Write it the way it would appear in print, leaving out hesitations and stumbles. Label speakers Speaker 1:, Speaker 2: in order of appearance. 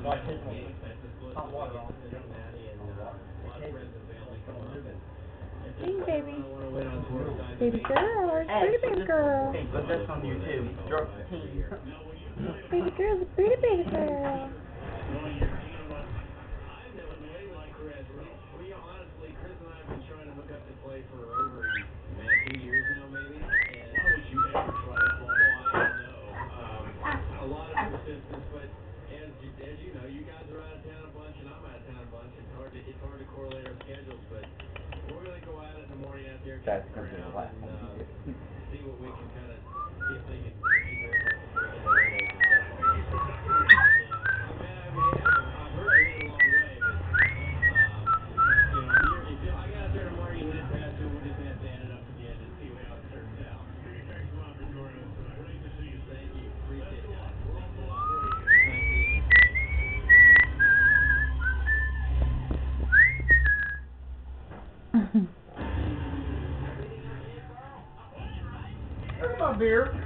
Speaker 1: hot water on.
Speaker 2: Hey, baby. Baby girl. Pretty baby girl.
Speaker 1: Hey, put this on you too. Drop the team.
Speaker 2: Baby girl's a pretty baby girl.
Speaker 1: That's going to be the last one.
Speaker 3: See what we can kind of see if they can
Speaker 1: Where's my beer?